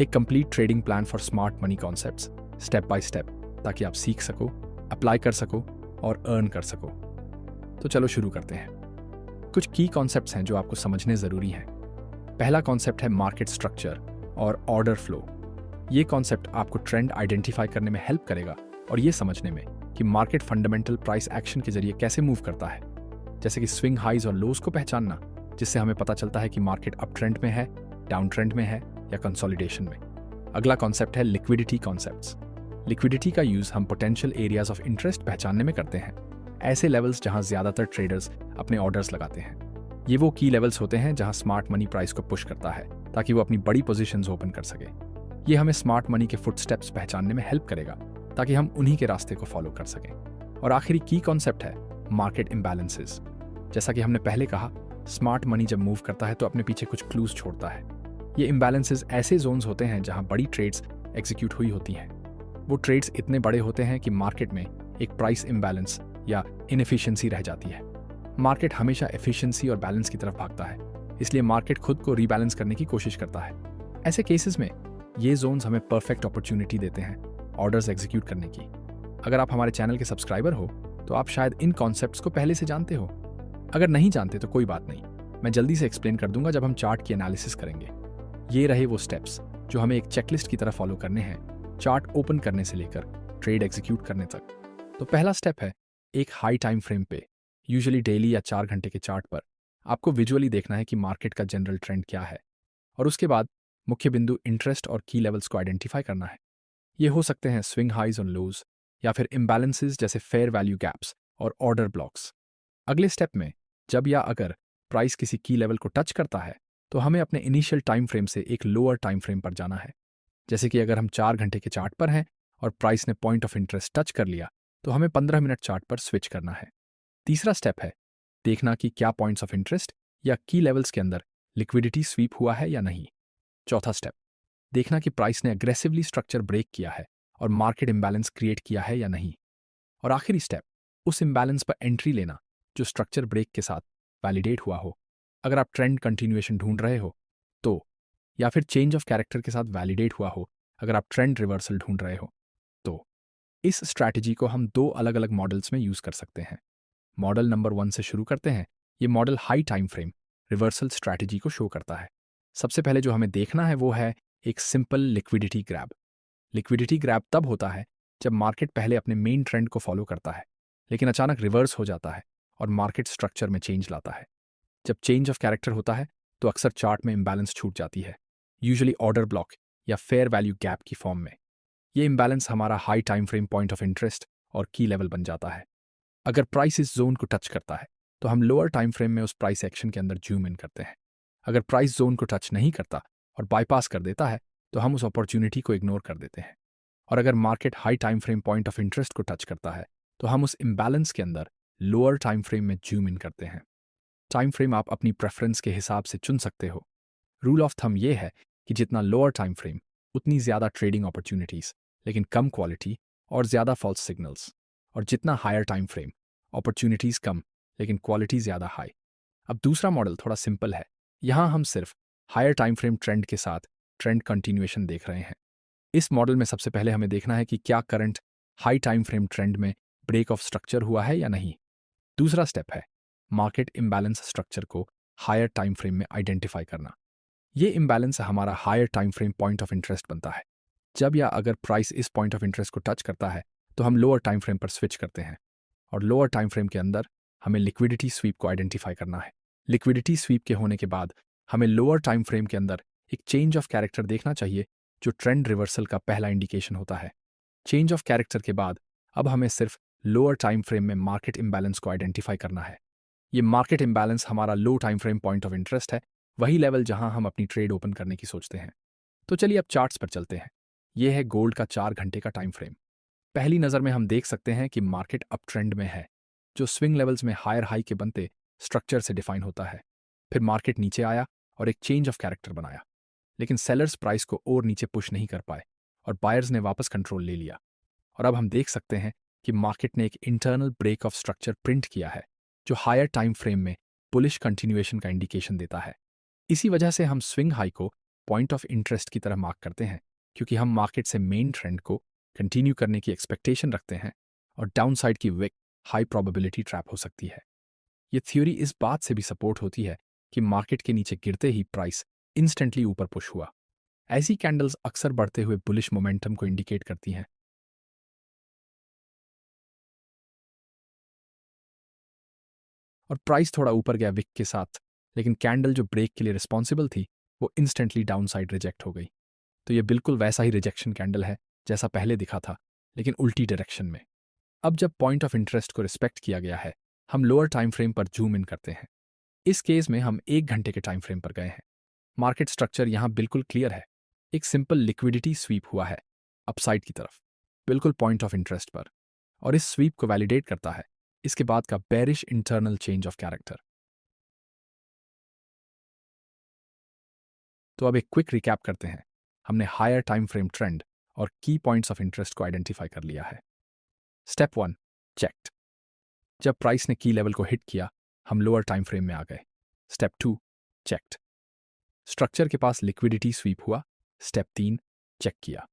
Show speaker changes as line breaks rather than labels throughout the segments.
एक complete trading plan for smart money concepts, step by step, ताकि आप सीख सको, अप्लाई कर सको और अर्न कर सको। तो चलो शुरू करते हैं। कुछ की कॉन्सेप्ट्स हैं जो आपको समझने ज़रूरी हैं। पहला कॉन्सेप्ट है मार्केट स्ट्रक्चर और ऑर्डर फ्लो। ये कॉन्सेप्ट आपको ट्रेंड आइडेंटिफाई करने में हेल्प करेगा और ये समझने में कि मार्केट फंडामेंटल प्राइस एक्शन के जरिए कैसे मूव करता है, जैसे कि स्विंग हाइज और लोज को पहचानना, जिससे हमें पता चलता है कि मार्केट अप ट्रेंड में है, डाउन ट्रेंड में है या कंसोलिडेशन में। अगला कॉन्सेप्ट है लिक्विडिटी कॉन्सेप्ट्स। लिक्विडिटी का यूज हम पोटेंशियल एरियाज ऑफ इंटरेस्ट पहचानने में करते हैं, ऐसे लेवल्स जहां ज्यादातर ट्रेडर्स अपने ऑर्डर्स लगाते हैं। ये वो की लेवल्स होते हैं जहां स्मार्ट मनी प्राइस को पुश करता है ताकि वो अपनी बड़ी पोजीशंस ओपन कर सके। ये हमें स्मार्ट मनी के फुटस्टेप्स पहचानने में हेल्प करेगा ताकि हम उन्हीं के रास्ते को फॉलो कर सकें। और आखिरी की कॉन्सेप्ट है मार्केट इम्बैलेंसेस। जैसा कि हमने पहले कहा, स्मार्ट मनी जब मूव करता है तो अपने पीछे कुछ क्लूज छोड़ता है। ये इम्बैलेंसेस ऐसे जोन्स होते हैं जहां बड़ी ट्रेड्स एग्जीक्यूट हुई होती हैं। वो ट्रेड्स इतने बड़े होते हैं कि मार्केट में एक प्राइस इम्बैलेंस या इनएफिशिएंसी रह जाती है। मार्केट हमेशा एफिशिएंसी और बैलेंस की तरफ भागता है, इसलिए मार्केट खुद को रीबैलेंस करने की कोशिश करता है। ऐसे केसेस में ये जोन्स हमें परफेक्ट अपॉर्चुनिटी देते हैं ऑर्डर्स एग्जीक्यूट करने की। अगर आप हमारे चैनल के सब्सक्राइबर हो तो आप शायद इन कॉन्सेप्ट्स को पहले से जानते हो। अगर नहीं जानते तो कोई बात नहीं, मैं जल्दी से एक्सप्लेन कर दूंगा जब हम चार्ट की एनालिसिस करेंगे। ये रहे वो स्टेप्स जो हमें एक चेकलिस्ट की तरह फॉलो करने हैं, चार्ट ओपन करने से लेकर ट्रेड एग्जीक्यूट करने तक। तो पहला स्टेप है, एक हाई टाइम फ्रेम पे, यूजुअली डेली या 4 घंटे के चार्ट पर आपको विजुअली देखना है कि मार्केट का जनरल ट्रेंड क्या है, और उसके बाद मुख्य बिंदु इंटरेस्ट और की लेवल्स को आइडेंटिफाई करना है। ये हो सकते हैं स्विंग हाइज और लोज या फिर इम्बैलेंसेस जैसे फेयर वैल्यू गैप्स और ऑर्डर ब्लॉक्स। अगले स्टेप में जब या अगर प्राइस किसी की लेवल को टच करता है तो हमें अपने इनिशियल टाइम फ्रेम से एक लोअर टाइम फ्रेम पर जाना है। जैसे कि अगर हम 4 घंटे के चार्ट पर हैं और प्राइस ने पॉइंट ऑफ इंटरेस्ट टच कर लिया तो हमें 15 मिनट चार्ट पर स्विच करना है। तीसरा स्टेप है देखना कि क्या पॉइंट्स ऑफ इंटरेस्ट या की लेवल्स के अंदर लिक्विडिटी स्वीप हुआ है या नहीं। चौथा स्टेप, देखना कि प्राइस ने अग्रेसिवली स्ट्रक्चर ब्रेक किया है और मार्केट इम्बैलेंस क्रिएट किया है या नहीं। और आखिरी स्टेप, उस इम्बैलेंस पर एंट्री लेना जो स्ट्रक्चर ब्रेक के साथ वैलिडेट हुआ हो। अगर आप ट्रेंड कंटिन्यूएशन ढूंढ रहे हो तो, या फिर चेंज ऑफ कैरेक्टर के साथ वैलिडेट हुआ हो अगर आप ट्रेंड रिवर्सल ढूंढ रहे हो तो। इस स्ट्रैटेजी को हम 2 अलग अलग मॉडल्स में यूज कर सकते हैं। मॉडल नंबर 1 से शुरू करते हैं। ये model high time frame reversal strategy को शो करता है। सबसे पहले जो हमें देखना है वो है एक simple liquidity grab. Liquidity grab तब होता है जब मार्केट पहले अपने मेन ट्रेंड को फॉलो करता है लेकिन अचानक रिवर्स हो जाता है और मार्केट स्ट्रक्चर में चेंज लाता है। जब चेंज ऑफ कैरेक्टर होता है तो अक्सर चार्ट में इम्बैलेंस छूट जाती है, यूजुअली ऑर्डर ब्लॉक या फेयर वैल्यू गैप की फॉर्म में। ये इम्बैलेंस हमारा high time frame point of interest और की लेवल बन जाता है। अगर प्राइस इस जोन को टच करता है तो हम लोअर टाइम फ्रेम में उस प्राइस एक्शन के अंदर जूम इन करते हैं। अगर प्राइस जोन को टच नहीं करता और बाईपास कर देता है तो हम उस अपॉर्चुनिटी को इग्नोर कर देते हैं। और अगर market high time frame point of interest को टच करता है तो हम उस इम्बैलेंस के अंदर लोअर टाइम फ्रेम में जूम इन करते हैं। टाइम फ्रेम आप अपनी प्रेफरेंस के हिसाब से चुन सकते हो। रूल ऑफ थंब ये है कि जितना लोअर टाइम फ्रेम उतनी ज़्यादा ट्रेडिंग अपॉर्चुनिटीज़ लेकिन कम क्वालिटी और ज़्यादा फॉल्स सिग्नल्स, और जितना हायर टाइम फ्रेम अपॉर्चुनिटीज़ कम लेकिन क्वालिटी ज़्यादा हाई। अब दूसरा मॉडल थोड़ा सिंपल है। यहाँ हम सिर्फ हायर टाइम फ्रेम ट्रेंड के साथ ट्रेंड कंटिन्यूएशन देख रहे हैं। इस मॉडल में सबसे पहले हमें देखना है कि क्या current high time frame trend में ब्रेक ऑफ स्ट्रक्चर हुआ है या नहीं। दूसरा स्टेप है मार्केट इम्बैलेंस स्ट्रक्चर को हायर टाइम फ्रेम में आइडेंटिफाई करना। ये इम्बैलेंस हमारा higher time frame point of interest बनता है। जब या अगर प्राइस इस पॉइंट ऑफ इंटरेस्ट को टच करता है तो हम लोअर टाइम फ्रेम पर स्विच करते हैं, और लोअर टाइम फ्रेम के अंदर हमें लिक्विडिटी स्वीप को आइडेंटिफाई करना है। लिक्विडिटी स्वीप के होने के बाद हमें लोअर टाइम फ्रेम के अंदर एक चेंज ऑफ कैरेक्टर देखना चाहिए जो ट्रेंड रिवर्सल का पहला इंडिकेशन होता है। चेंज ऑफ कैरेक्टर के बाद अब हमें सिर्फ लोअर टाइम फ्रेम में मार्केट इम्बैलेंस को आइडेंटिफाई करना है। ये मार्केट इम्बैलेंस हमारा low time frame point of interest है, वही लेवल जहां हम अपनी ट्रेड ओपन करने की सोचते हैं। तो चलिए अब चार्ट्स पर चलते हैं। यह है गोल्ड का 4 घंटे का टाइम फ्रेम। पहली नज़र में हम देख सकते हैं कि मार्केट अप ट्रेंड में है, जो स्विंग लेवल्स में हायर हाई के बनते स्ट्रक्चर से डिफाइन होता है। फिर मार्केट नीचे आया और एक चेंज ऑफ कैरेक्टर बनाया, लेकिन सेलर्स प्राइस को और नीचे पुश नहीं कर पाए और बायर्स ने वापस कंट्रोल ले लिया। और अब हम देख सकते हैं कि मार्केट ने एक internal break of structure print किया है जो हायर टाइम फ्रेम में बुलिश कंटिन्यूएशन का इंडिकेशन देता है। इसी वजह से हम स्विंग हाई को पॉइंट ऑफ इंटरेस्ट की तरह मार्क करते हैं, क्योंकि हम मार्केट से मेन ट्रेंड को कंटिन्यू करने की एक्सपेक्टेशन रखते हैं और डाउनसाइड की विक हाई प्रोबेबिलिटी ट्रैप हो सकती है। ये थ्योरी इस बात से भी सपोर्ट होती है कि मार्केट के नीचे गिरते ही प्राइस इंस्टेंटली ऊपर पुश हुआ। ऐसी कैंडल्स अक्सर बढ़ते हुए बुलिश मोमेंटम को इंडिकेट करती हैं। और प्राइस थोड़ा ऊपर गया विक के साथ, लेकिन कैंडल जो ब्रेक के लिए रिस्पॉन्सिबल थी वो इंस्टेंटली डाउनसाइड रिजेक्ट हो गई। तो ये बिल्कुल वैसा ही रिजेक्शन कैंडल है जैसा पहले दिखा था, लेकिन उल्टी डायरेक्शन में। अब जब पॉइंट ऑफ इंटरेस्ट को रिस्पेक्ट किया गया है, हम लोअर टाइम फ्रेम पर जूम इन करते हैं। इस केस में हम 1 घंटे के टाइम फ्रेम पर गए हैं। मार्केट स्ट्रक्चर यहाँ बिल्कुल क्लियर है। एक सिंपल लिक्विडिटी स्वीप हुआ है अपसाइड की तरफ, बिल्कुल पॉइंट ऑफ इंटरेस्ट पर, और इस स्वीप को वैलिडेट करता है इसके बाद का bearish internal change of character. तो अब एक क्विक रिकैप करते हैं। हमने हायर टाइम फ्रेम ट्रेंड और की पॉइंट्स ऑफ इंटरेस्ट को आइडेंटिफाई कर लिया है। Step 1 checked. जब प्राइस ने की लेवल को हिट किया, हम लोअर टाइम फ्रेम में आ गए। Step 2 checked. स्ट्रक्चर के पास लिक्विडिटी स्वीप हुआ। स्टेप 3 चेक किया।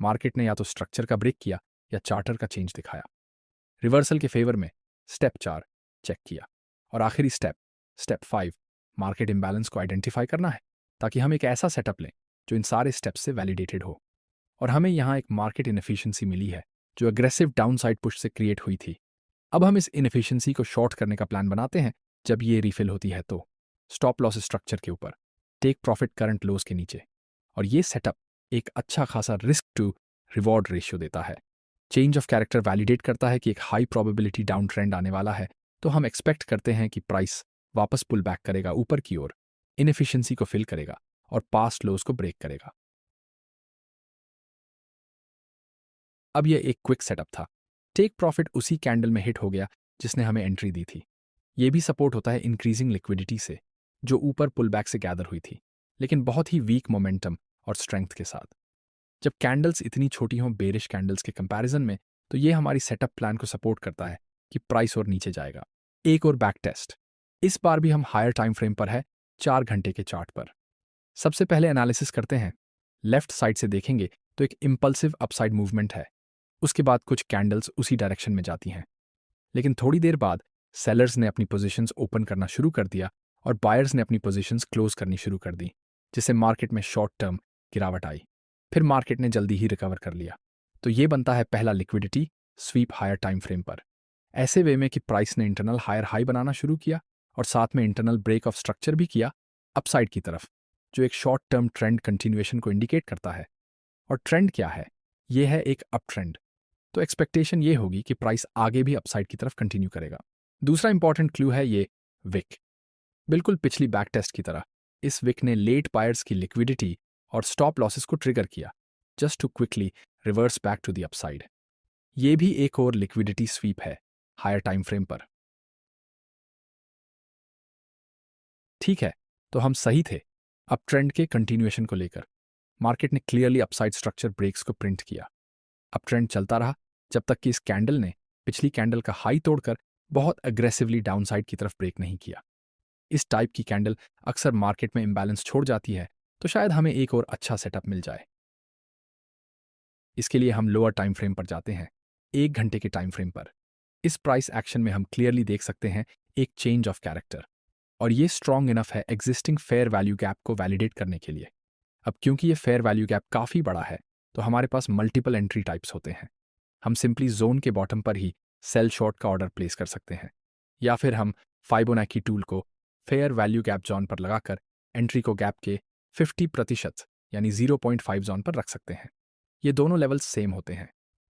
मार्केट ने या तो स्ट्रक्चर का ब्रेक किया या चार्टर का चेंज दिखाया रिवर्सल के फेवर में। स्टेप 4 चेक किया। और आखिरी स्टेप 5 मार्केट इम्बैलेंस को आइडेंटिफाई करना है, ताकि हम एक ऐसा सेटअप लें जो इन सारे स्टेप्स से वैलिडेटेड हो। और हमें यहाँ एक मार्केट इनएफिशिएंसी मिली है जो एग्रेसिव डाउनसाइड पुश से क्रिएट हुई थी। अब हम इस इनएफिशिएंसी को शॉर्ट करने का प्लान बनाते हैं। जब ये रिफिल होती है तो स्टॉप लॉस स्ट्रक्चर के ऊपर, टेक प्रॉफिट करंट लोस के नीचे। और ये सेटअप एक अच्छा खासा रिस्क टू रिवॉर्ड रेशियो देता है। चेंज ऑफ कैरेक्टर वैलिडेट करता है कि एक हाई प्रोबेबिलिटी डाउन ट्रेंड आने वाला है, तो हम एक्सपेक्ट करते हैं कि प्राइस वापस पुल बैक करेगा ऊपर की ओर, इनएफिशिएंसी को फिल करेगा और पास्ट लोस को ब्रेक करेगा। अब यह एक क्विक सेटअप था। टेक प्रॉफिट उसी कैंडल में हिट हो गया जिसने हमें एंट्री दी थी। यह भी सपोर्ट होता है इंक्रीजिंग लिक्विडिटी से जो ऊपर पुल बैक से गैदर हुई थी, लेकिन बहुत ही वीक मोमेंटम और स्ट्रेंथ के साथ। जब कैंडल्स इतनी छोटी हों बेरिश कैंडल्स के कंपैरिजन में, तो ये हमारी सेटअप प्लान को सपोर्ट करता है कि प्राइस और नीचे जाएगा। एक और बैक टेस्ट। इस बार भी हम हायर टाइम फ्रेम पर है, 4 घंटे के चार्ट पर। सबसे पहले एनालिसिस करते हैं। लेफ्ट साइड से देखेंगे तो एक इंपल्सिव अपसाइड मूवमेंट है। उसके बाद कुछ कैंडल्स उसी डायरेक्शन में जाती हैं, लेकिन थोड़ी देर बाद सेलर्स ने अपनी पोजीशंस ओपन करना शुरू कर दिया और बायर्स ने अपनी पोजीशंस क्लोज करनी शुरू कर दी, जिससे मार्केट में शॉर्ट टर्म गिरावट आई। फिर मार्केट ने जल्दी ही रिकवर कर लिया। तो ये बनता है पहला liquidity sweep higher time frame पर, ऐसे वे में कि प्राइस ने इंटरनल हायर हाई बनाना शुरू किया और साथ में इंटरनल ब्रेक ऑफ स्ट्रक्चर भी किया अपसाइड की तरफ, जो एक शॉर्ट टर्म ट्रेंड कंटिन्यूएशन को इंडिकेट करता है। और ट्रेंड क्या है? ये है एक अप ट्रेंड, तो एक्सपेक्टेशन ये होगी कि प्राइस आगे भी अपसाइड की तरफ कंटिन्यू करेगा। दूसरा इंपॉर्टेंट क्लू है ये विक। बिल्कुल पिछली बैक टेस्ट की तरह इस विक ने लेट बायर्स की लिक्विडिटी और स्टॉप लॉसेस को ट्रिगर किया, just to quickly reverse back to the upside. ये भी एक और लिक्विडिटी स्वीप है हायर टाइम फ्रेम पर। ठीक है, तो हम सही थे अप ट्रेंड के कंटिन्यूएशन को लेकर। मार्केट ने क्लियरली अपसाइड स्ट्रक्चर ब्रेक्स को प्रिंट किया। अप ट्रेंड चलता रहा जब तक कि इस कैंडल ने पिछली कैंडल का हाई तोड़कर बहुत अग्रेसिवली डाउनसाइड की तरफ ब्रेक नहीं किया। इस टाइप की कैंडल अक्सर मार्केट में इंबैलेंस छोड़ जाती है, तो शायद हमें एक और अच्छा सेटअप मिल जाए। इसके लिए हम लोअर टाइम फ्रेम पर जाते हैं, 1 घंटे के टाइम फ्रेम पर। इस प्राइस एक्शन में हम क्लियरली देख सकते हैं एक चेंज ऑफ कैरेक्टर, और ये स्ट्रॉन्ग इनफ है एग्जिस्टिंग फेयर वैल्यू गैप को वैलिडेट करने के लिए। अब क्योंकि ये फेयर वैल्यू गैप काफ़ी बड़ा है, तो हमारे पास मल्टीपल एंट्री टाइप्स होते हैं। हम सिंपली जोन के बॉटम पर ही सेल शॉर्ट का ऑर्डर प्लेस कर सकते हैं, या फिर हम फाइबोनाची टूल को फेयर वैल्यू गैप जोन पर लगाकर एंट्री को गैप के 50% यानी 0.5 जोन पर रख सकते हैं। ये दोनों लेवल्स सेम होते हैं।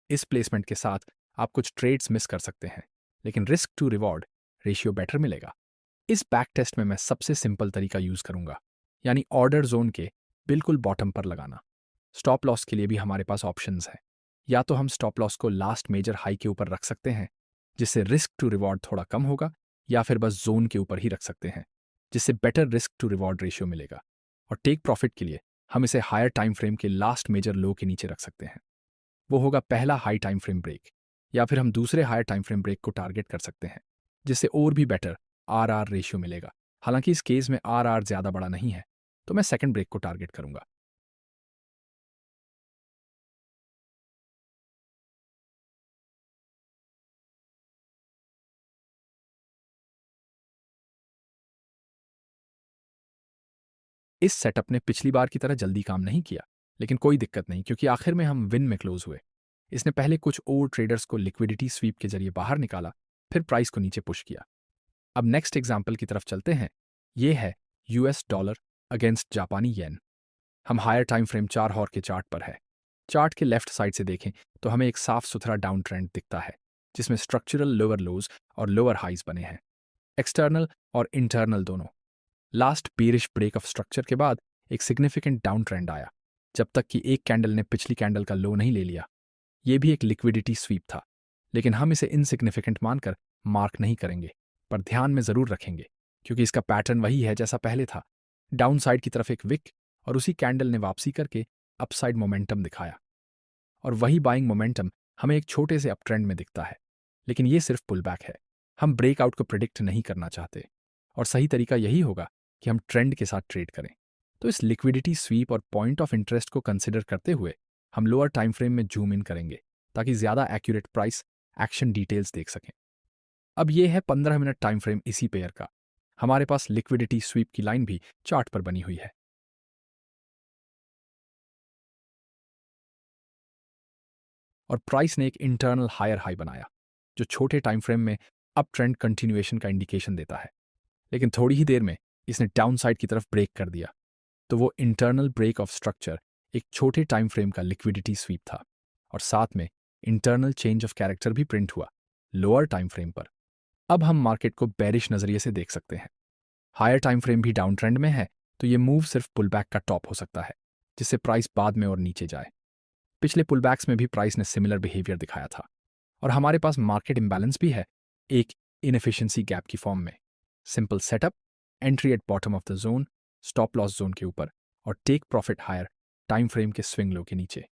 इस प्लेसमेंट के साथ आप कुछ ट्रेड्स मिस कर सकते हैं, लेकिन risk to reward ratio better मिलेगा। इस बैक टेस्ट में मैं सबसे सिंपल तरीका यूज करूंगा, यानी ऑर्डर जोन के बिल्कुल बॉटम पर लगाना। स्टॉप लॉस के लिए भी हमारे पास ऑप्शंस हैं। या तो हम स्टॉप लॉस को लास्ट मेजर हाई के ऊपर रख सकते हैं, जिससे रिस्क टू रिवॉर्ड थोड़ा कम होगा, या फिर बस जोन के ऊपर ही रख सकते हैं, जिससे better risk to reward ratio मिलेगा। और टेक प्रॉफिट के लिए हम इसे हायर टाइम फ्रेम के लास्ट मेजर लो के नीचे रख सकते हैं। वो होगा पहला हाई टाइम फ्रेम ब्रेक, या फिर हम दूसरे हायर टाइम फ्रेम ब्रेक को टारगेट कर सकते हैं, जिससे और भी बेटर आर रेशियो मिलेगा। हालांकि इस केस में आर ज़्यादा बड़ा नहीं है, तो मैं सेकंड ब्रेक को टारगेट करूंगा। इस सेटअप ने पिछली बार की तरह जल्दी काम नहीं किया, लेकिन कोई दिक्कत नहीं क्योंकि आखिर में हम विन में क्लोज हुए। इसने पहले कुछ और ट्रेडर्स को लिक्विडिटी स्वीप के जरिए बाहर निकाला, फिर प्राइस को नीचे पुश किया। अब नेक्स्ट एग्जाम्पल की तरफ चलते हैं। ये है यूएस डॉलर अगेंस्ट जापानी येन। हम हायर टाइम फ्रेम 4 हॉर के चार्ट पर है। चार्ट के लेफ्ट साइड से देखें तो हमें एक साफ सुथरा डाउन ट्रेंड दिखता है, जिसमें स्ट्रक्चरल लोअर लोज और लोअर हाइज बने हैं, एक्सटर्नल और इंटरनल दोनों। Last bearish break of structure के बाद एक सिग्निफिकेंट डाउन ट्रेंड आया, जब तक कि एक कैंडल ने पिछली कैंडल का लो नहीं ले लिया। यह भी एक लिक्विडिटी स्वीप था, लेकिन हम इसे इनसिग्निफिकेंट मानकर मार्क नहीं करेंगे, पर ध्यान में जरूर रखेंगे क्योंकि इसका पैटर्न वही है जैसा पहले था। डाउन साइड की तरफ एक विक और उसी कैंडल ने वापसी करके अपसाइड मोमेंटम दिखाया, और वही बाइंग मोमेंटम हमें एक छोटे से अप ट्रेंड में दिखता है। लेकिन ये सिर्फ पुल बैक है। हम ब्रेकआउट को प्रिडिक्ट नहीं करना चाहते, और सही तरीका यही होगा कि हम ट्रेंड के साथ ट्रेड करें। तो इस लिक्विडिटी स्वीप और पॉइंट ऑफ इंटरेस्ट को कंसिडर करते हुए हम लोअर टाइम फ्रेम में जूम इन करेंगे ताकि ज्यादा एक्यूरेट प्राइस एक्शन डिटेल्स देख सकें। अब ये है 15 मिनट टाइम फ्रेम इसी पेयर का। हमारे पास लिक्विडिटी स्वीप की लाइन भी चार्ट पर बनी हुई है, और प्राइस ने एक इंटरनल हायर हाई बनाया जो छोटे टाइम फ्रेम में अप ट्रेंड कंटिन्यूएशन का इंडिकेशन देता है। लेकिन थोड़ी ही देर में इसने डाउन साइड की तरफ ब्रेक कर दिया, तो वो इंटरनल ब्रेक ऑफ स्ट्रक्चर एक छोटे टाइम फ्रेम का लिक्विडिटी स्वीप था, और साथ में इंटरनल चेंज ऑफ कैरेक्टर भी प्रिंट हुआ लोअर टाइम फ्रेम पर। अब हम मार्केट को बेरिश नजरिए से देख सकते हैं। हायर टाइम फ्रेम भी डाउन ट्रेंड में है, तो ये मूव सिर्फ पुलबैक का टॉप हो सकता है, जिससे प्राइस बाद में और नीचे जाए। पिछले पुलबैक्स में भी प्राइस ने सिमिलर बिहेवियर दिखाया था, और हमारे पास मार्केट इम्बैलेंस भी है, एक इनएफिशिएंसी गैप की फॉर्म में। Simple setup, entry at bottom of the zone, stop loss zone के ऊपर, और take profit higher time frame के स्विंग लो के नीचे।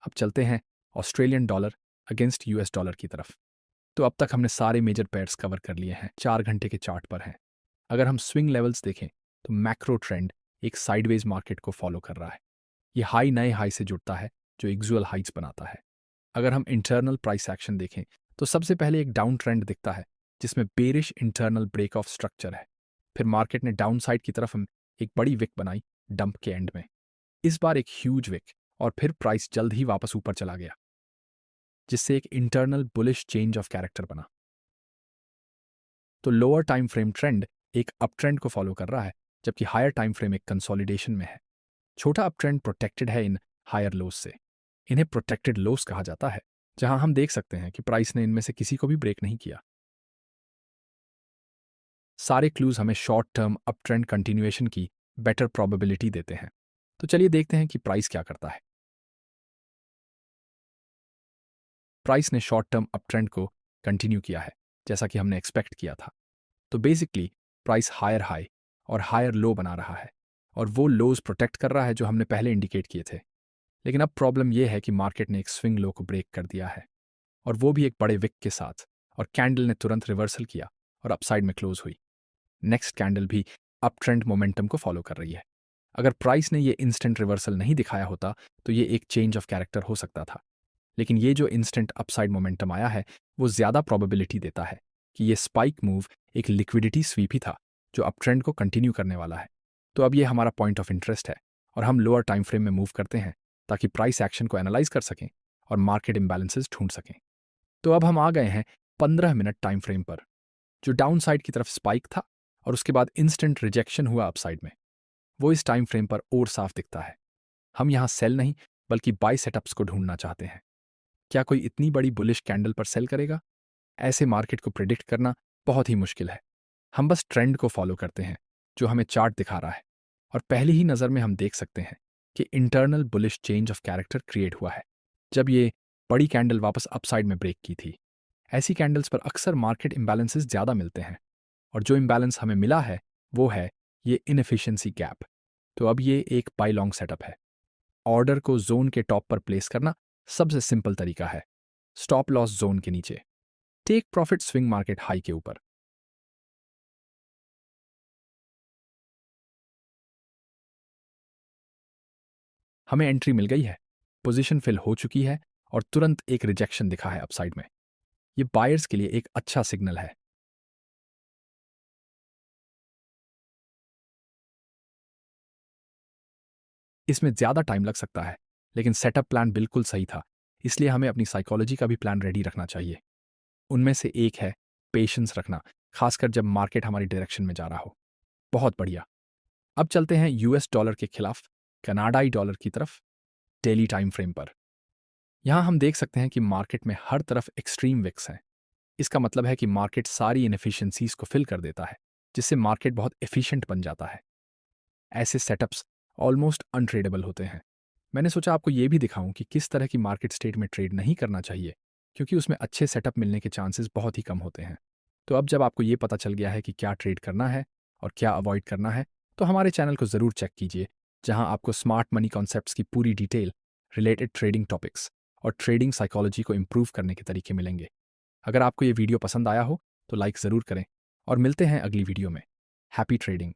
अब चलते हैं Australian dollar against US dollar की तरफ। तो अब तक हमने सारे मेजर पेयर्स कवर कर लिए हैं, 4 घंटे के चार्ट पर हैं। अगर हम स्विंग लेवल्स देखें तो मैक्रो ट्रेंड एक साइडवेज मार्केट को फॉलो कर रहा है। ये हाई नए हाई से जुड़ता है जो एक्जुअल हाइट्स बनाता है। अगर हम इंटरनल प्राइस एक्शन देखें तो सबसे पहले एक डाउन ट्रेंड दिखता है जिसमें bearish internal break of structure है। फिर मार्केट ने डाउन साइड की तरफ एक बड़ी विक बनाई डंप के एंड में, इस बार एक ह्यूज विक, और फिर प्राइस जल्द ही वापस ऊपर चला गया, जिससे एक internal bullish change of character बना। तो लोअर टाइम फ्रेम ट्रेंड एक अप ट्रेंड को फॉलो कर रहा है, जबकि हायर टाइम फ्रेम एक कंसोलिडेशन में है। छोटा अप ट्रेंड प्रोटेक्टेड है इन हायर लोस से। इन्हें प्रोटेक्टेड लोस कहा जाता है, जहां हम देख सकते हैं कि प्राइस ने इनमें से किसी को भी ब्रेक नहीं किया। सारे क्लूज हमें short term up trend continuation की बेटर प्रोबेबिलिटी देते हैं। तो चलिए देखते हैं कि प्राइस क्या करता है। प्राइस ने शॉर्ट टर्म अप ट्रेंड को कंटिन्यू किया है, जैसा कि हमने एक्सपेक्ट किया था। तो बेसिकली प्राइस हायर हाई और हायर लो बना रहा है, और वो लोज प्रोटेक्ट कर रहा है जो हमने पहले इंडिकेट किए थे। लेकिन अब प्रॉब्लम यह है कि मार्केट ने एक स्विंग लो को ब्रेक कर दिया है, और वो भी एक बड़े विक के साथ, और कैंडल ने तुरंत रिवर्सल किया और अपसाइड में क्लोज हुई। नेक्स्ट कैंडल भी अप ट्रेंड मोमेंटम को फॉलो कर रही है। अगर प्राइस ने ये इंस्टेंट रिवर्सल नहीं दिखाया होता तो ये एक चेंज ऑफ कैरेक्टर हो सकता था, लेकिन ये जो इंस्टेंट अपसाइड मोमेंटम आया है वो ज्यादा प्रोबेबिलिटी देता है कि ये स्पाइक मूव एक लिक्विडिटी स्वीप ही था जो अप ट्रेंड को कंटिन्यू करने वाला है। तो अब ये हमारा पॉइंट ऑफ इंटरेस्ट है, और हम लोअर टाइम फ्रेम में मूव करते हैं ताकि प्राइस एक्शन को एनालाइज कर सकें और मार्केट इम्बैलेंसेस ढूंढ सकें। तो अब हम आ गए हैं 15 मिनट टाइम फ्रेम पर, जो डाउन साइड की तरफ स्पाइक था और उसके बाद इंस्टेंट रिजेक्शन हुआ अपसाइड में। वो इस टाइम फ्रेम पर और साफ दिखता है। हम यहाँ सेल नहीं बल्कि बाय सेटअप्स को ढूंढना चाहते हैं। क्या कोई इतनी बड़ी बुलिश कैंडल पर सेल करेगा? ऐसे मार्केट को प्रिडिक्ट करना बहुत ही मुश्किल है। हम बस ट्रेंड को फॉलो करते हैं जो हमें चार्ट दिखा रहा है, और पहली ही नज़र में हम देख सकते हैं कि internal bullish change of character create हुआ है जब ये बड़ी कैंडल वापस अपसाइड में ब्रेक की थी। ऐसी कैंडल्स पर अक्सर मार्केट इम्बैलेंसेस ज़्यादा मिलते हैं, और जो इम्बैलेंस हमें मिला है वो है ये इनएफिशिएंसी गैप। तो अब ये एक बाय लॉन्ग सेटअप है। ऑर्डर को जोन के टॉप पर प्लेस करना सबसे सिंपल तरीका है, स्टॉप लॉस जोन के नीचे, take profit swing market high के ऊपर। हमें एंट्री मिल गई है, पोजीशन फिल हो चुकी है और तुरंत एक रिजेक्शन दिखा है अपसाइड में। ये बायर्स के लिए एक अच्छा सिग्नल है। इसमें ज़्यादा टाइम लग सकता है, लेकिन सेटअप प्लान बिल्कुल सही था, इसलिए हमें अपनी साइकोलॉजी का भी प्लान रेडी रखना चाहिए। उनमें से एक है पेशेंस रखना, खासकर जब मार्केट हमारी डायरेक्शन में जा रहा हो। बहुत बढ़िया। अब चलते हैं यूएस डॉलर के खिलाफ कनाडाई डॉलर की तरफ, डेली टाइम फ्रेम पर। यहां हम देख सकते हैं कि मार्केट में हर तरफ एक्सट्रीम विक्स हैं। इसका मतलब है कि मार्केट सारी इनएफिशिएंसीज को फिल कर देता है, जिससे मार्केट बहुत एफिशिएंट बन जाता है। ऐसे सेटअप्स ऑलमोस्ट अनट्रेडेबल होते हैं। मैंने सोचा आपको ये भी दिखाऊं कि किस तरह की मार्केट स्टेट में ट्रेड नहीं करना चाहिए, क्योंकि उसमें अच्छे सेटअप मिलने के चांसेस बहुत ही कम होते हैं। तो अब जब आपको ये पता चल गया है कि क्या ट्रेड करना है और क्या अवॉइड करना है, तो हमारे चैनल को ज़रूर चेक कीजिए, जहां आपको स्मार्ट मनी कॉन्सेप्ट्स की पूरी डिटेल, रिलेटेड ट्रेडिंग टॉपिक्स और ट्रेडिंग साइकोलॉजी को इम्प्रूव करने के तरीके मिलेंगे। अगर आपको ये वीडियो पसंद आया हो तो लाइक ज़रूर करें और मिलते हैं अगली वीडियो में। Happy trading.